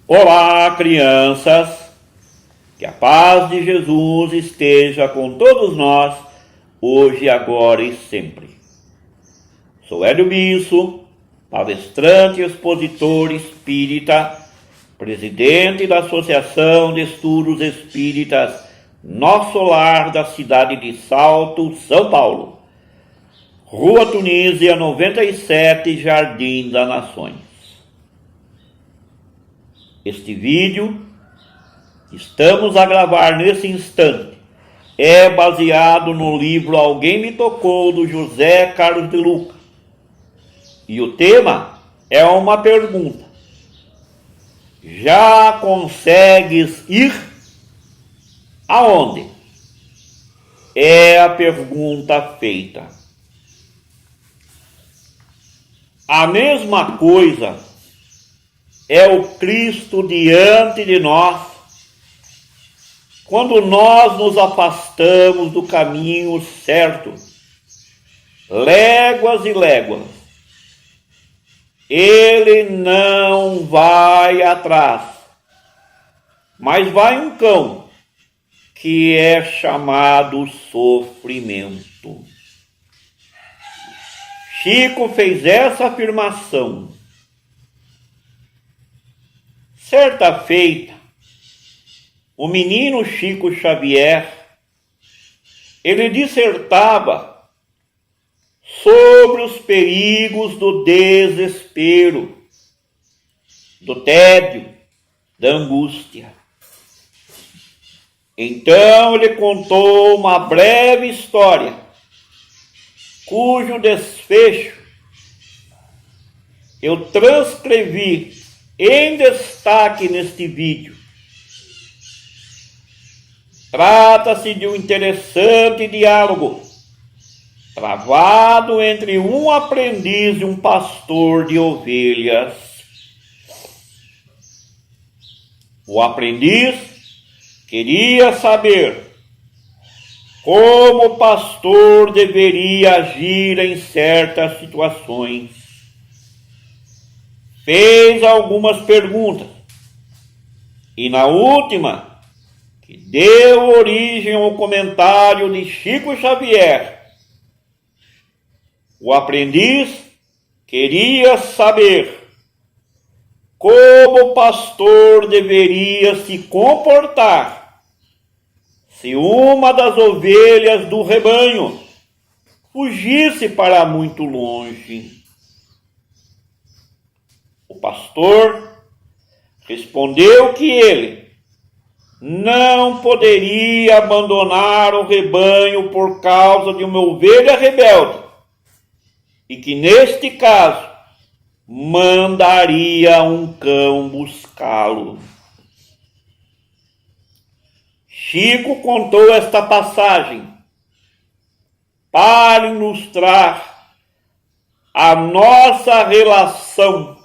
Olá, crianças! Que a paz de Jesus esteja com todos nós, hoje, agora e sempre. Sou Hélio Bisso, palestrante e expositor espírita, presidente da Associação de Estudos Espíritas Nosso Lar da cidade de Salto, São Paulo. Rua Tunísia, 97, Jardim das Nações. Este vídeo que estamos a gravar nesse instante é baseado no livro Alguém Me Tocou, do José Carlos de Luca. E o tema é uma pergunta. Já consegues ir aonde? É a pergunta feita. A mesma coisa é o Cristo diante de nós, quando nós nos afastamos do caminho certo, léguas e léguas. Ele não vai atrás, mas vai um cão, que é chamado sofrimento. Chico fez essa afirmação. Certa feita, o menino Chico Xavier, ele dissertava sobre os perigos do desespero, do tédio, da angústia. Então ele contou uma breve história, cujo desfecho eu transcrevi em destaque neste vídeo. Trata-se de um interessante diálogo travado entre um aprendiz e um pastor de ovelhas. O aprendiz queria saber como o pastor deveria agir em certas situações. Fez algumas perguntas e na última, que deu origem ao comentário de Chico Xavier, o aprendiz queria saber como o pastor deveria se comportar se uma das ovelhas do rebanho fugisse para muito longe. O pastor respondeu que ele não poderia abandonar o rebanho por causa de uma ovelha rebelde e que, neste caso, mandaria um cão buscá-lo. Chico contou esta passagem para ilustrar a nossa relação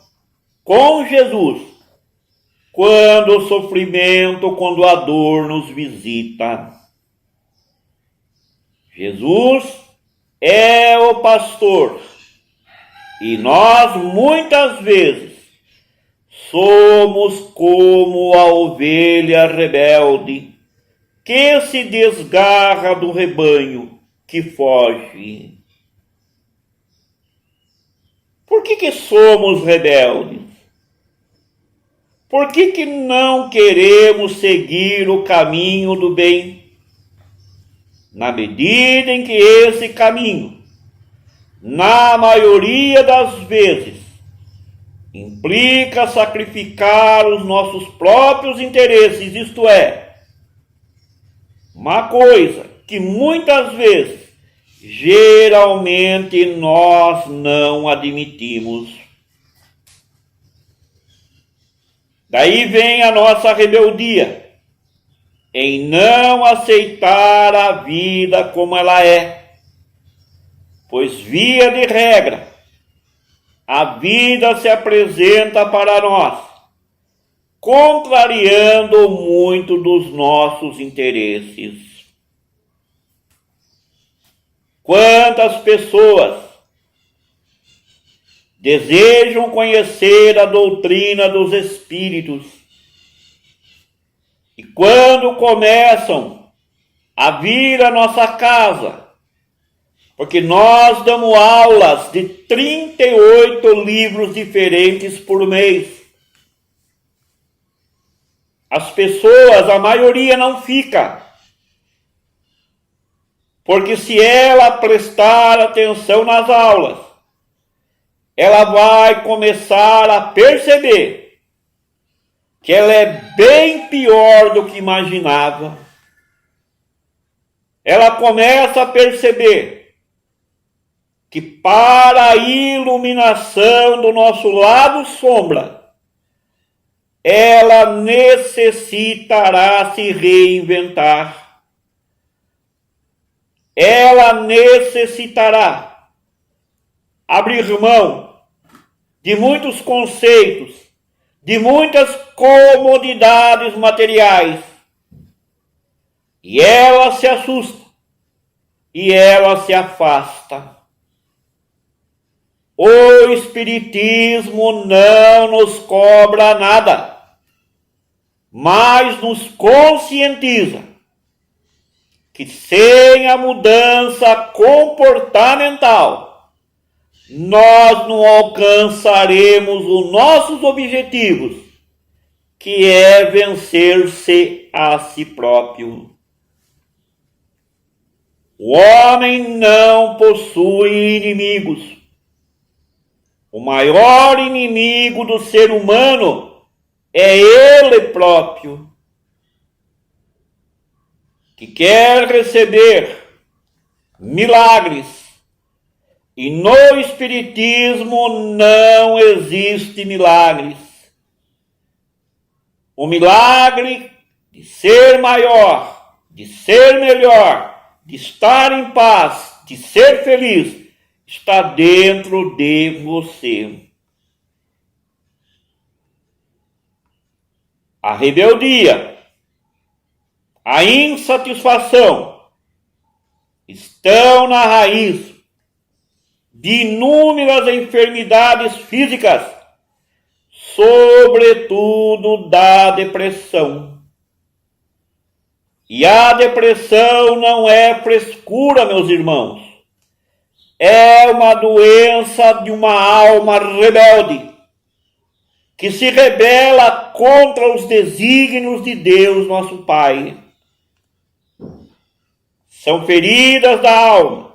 com Jesus, quando o sofrimento, quando a dor nos visita. Jesus é o pastor e nós muitas vezes somos como a ovelha rebelde que se desgarra do rebanho, que foge. Por que somos rebeldes? Por que não queremos seguir o caminho do bem? Na medida em que esse caminho, na maioria das vezes, implica sacrificar os nossos próprios interesses, isto é, uma coisa que muitas vezes, geralmente, nós não admitimos. Daí vem a nossa rebeldia, em não aceitar a vida como ela é, pois, via de regra, a vida se apresenta para nós, contrariando muito dos nossos interesses. Quantas pessoas desejam conhecer a doutrina dos espíritos, E quando começam a vir à nossa casa, porque nós damos aulas de 38 livros diferentes por mês, as pessoas, a maioria não fica. Porque se ela prestar atenção nas aulas, ela vai começar a perceber que ela é bem pior do que imaginava. Ela começa a perceber que para a iluminação do nosso lado sombra, ela necessitará se reinventar. Ela necessitará abrir mão de muitos conceitos, de muitas comodidades materiais. E ela se assusta, e ela se afasta. O Espiritismo não nos cobra nada, mas nos conscientiza que sem a mudança comportamental, nós não alcançaremos os nossos objetivos, que é vencer-se a si próprio. O homem não possui inimigos. O maior inimigo do ser humano é ele próprio, que quer receber milagres. E no Espiritismo não existe milagres. O milagre de ser maior, de ser melhor, de estar em paz, de ser feliz, está dentro de você. A rebeldia, a insatisfação estão na raiz de inúmeras enfermidades físicas, sobretudo da depressão. E a depressão não é frescura, meus irmãos. É uma doença de uma alma rebelde, que se rebela contra os desígnios de Deus, nosso Pai. São feridas da alma,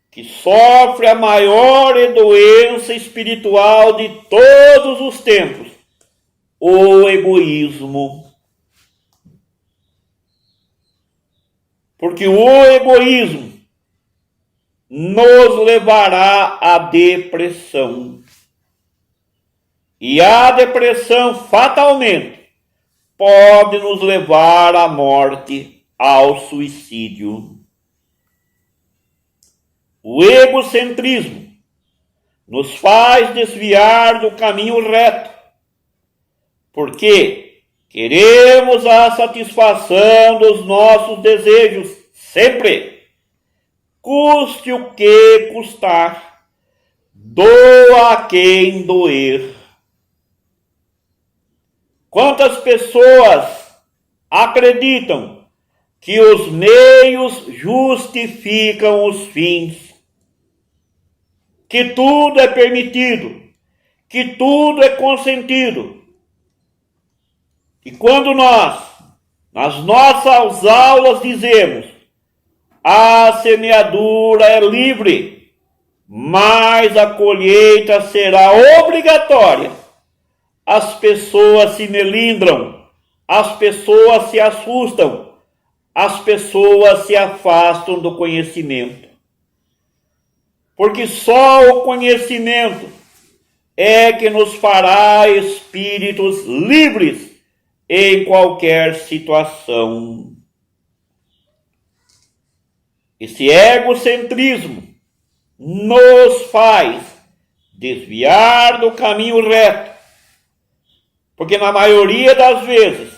que sofre a maior doença espiritual de todos os tempos, o egoísmo. Porque o egoísmo nos levará à depressão. E a depressão, fatalmente, pode nos levar à morte, ao suicídio. O egocentrismo nos faz desviar do caminho reto, porque queremos a satisfação dos nossos desejos sempre, custe o que custar, doa a quem doer. Quantas pessoas acreditam que os meios justificam os fins, que tudo é permitido, que tudo é consentido. E quando nós, nas nossas aulas, dizemos: a semeadura é livre, mas a colheita será obrigatória, as pessoas se melindram, as pessoas se assustam, as pessoas se afastam do conhecimento. Porque só o conhecimento é que nos fará espíritos livres em qualquer situação. Esse egocentrismo nos faz desviar do caminho reto, porque na maioria das vezes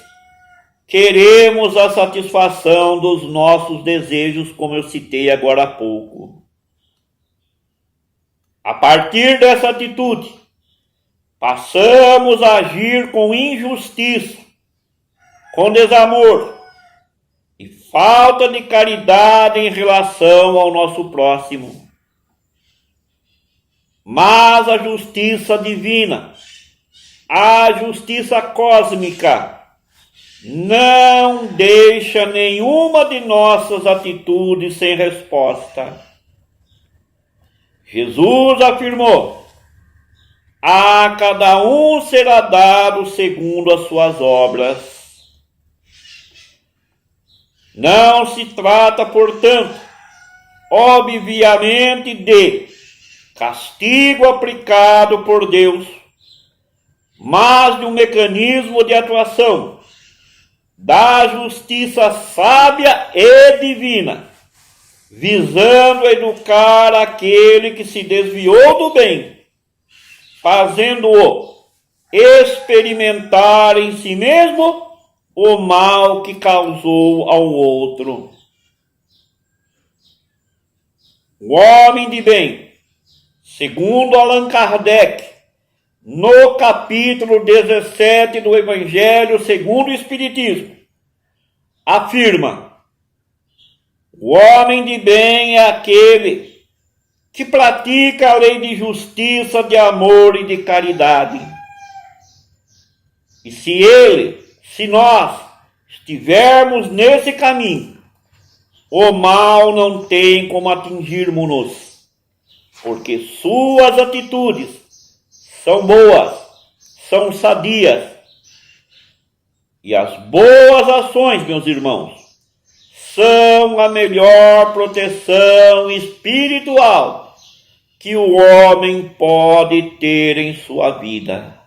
queremos a satisfação dos nossos desejos, como eu citei agora há pouco. A partir dessa atitude, passamos a agir com injustiça, com desamor e falta de caridade em relação ao nosso próximo. Mas a justiça divina, a justiça cósmica, não deixa nenhuma de nossas atitudes sem resposta. Jesus afirmou: a cada um será dado segundo as suas obras. Não se trata, portanto, obviamente, de castigo aplicado por Deus, mas de um mecanismo de atuação da justiça sábia e divina, visando educar aquele que se desviou do bem, fazendo-o experimentar em si mesmo o mal que causou ao outro. O homem de bem, segundo Allan Kardec, no capítulo 17 do Evangelho segundo o Espiritismo, afirma: o homem de bem é aquele que pratica a lei de justiça, de amor e de caridade. E se nós estivermos nesse caminho, o mal não tem como atingirmos-nos, porque suas atitudes são boas, são sadias. E as boas ações, meus irmãos, são a melhor proteção espiritual que o homem pode ter em sua vida.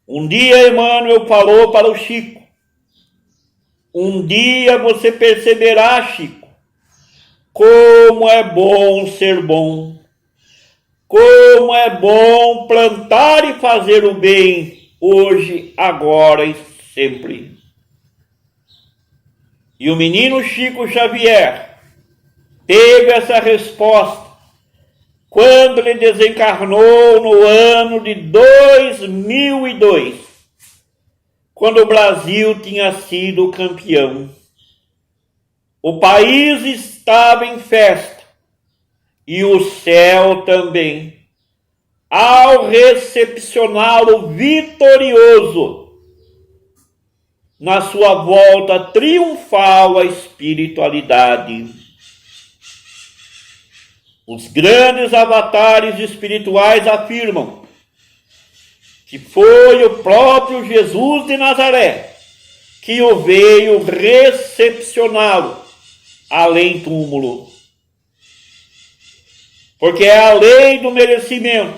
Um dia Emmanuel falou para o Chico: um dia você perceberá, Chico, como é bom ser bom, como é bom plantar e fazer o bem, hoje, agora e sempre. E o menino Chico Xavier teve essa resposta quando ele desencarnou no ano de 2002, quando o Brasil tinha sido campeão. O país estava em festa e o céu também, ao recepcioná-lo vitorioso na sua volta triunfal à espiritualidade. Os grandes avatares espirituais afirmam que foi o próprio Jesus de Nazaré que o veio recepcioná-lo além túmulo. Porque é a lei do merecimento,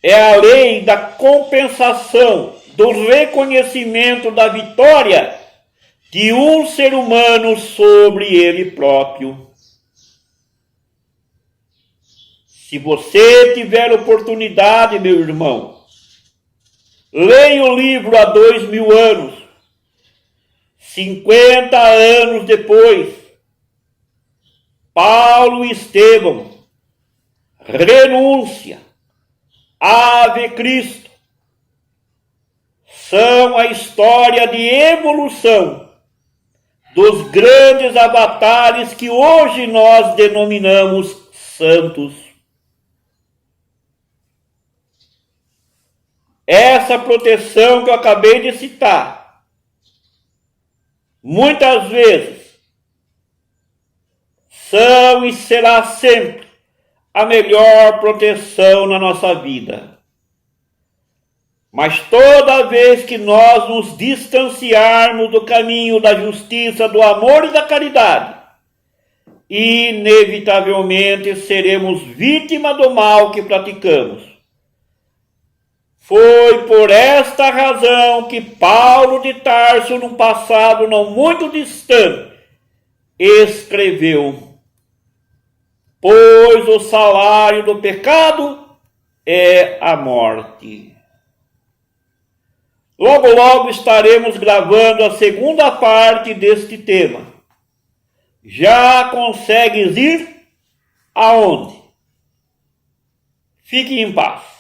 é a lei da compensação, do reconhecimento da vitória de um ser humano sobre ele próprio. Se você tiver oportunidade, meu irmão, leia o livro há 2000 anos, 50 anos depois, Paulo e Estevão, Renúncia, Ave Cristo, são a história de evolução dos grandes avatares que hoje nós denominamos santos. Essa proteção que eu acabei de citar, muitas vezes, são e será sempre a melhor proteção na nossa vida. Mas toda vez que nós nos distanciarmos do caminho da justiça, do amor e da caridade, inevitavelmente seremos vítima do mal que praticamos. Foi por esta razão que Paulo de Tarso, num passado não muito distante, escreveu: pois o salário do pecado é a morte. Logo, logo estaremos gravando a segunda parte deste tema. Já consegues ir? Aonde? Fique em paz.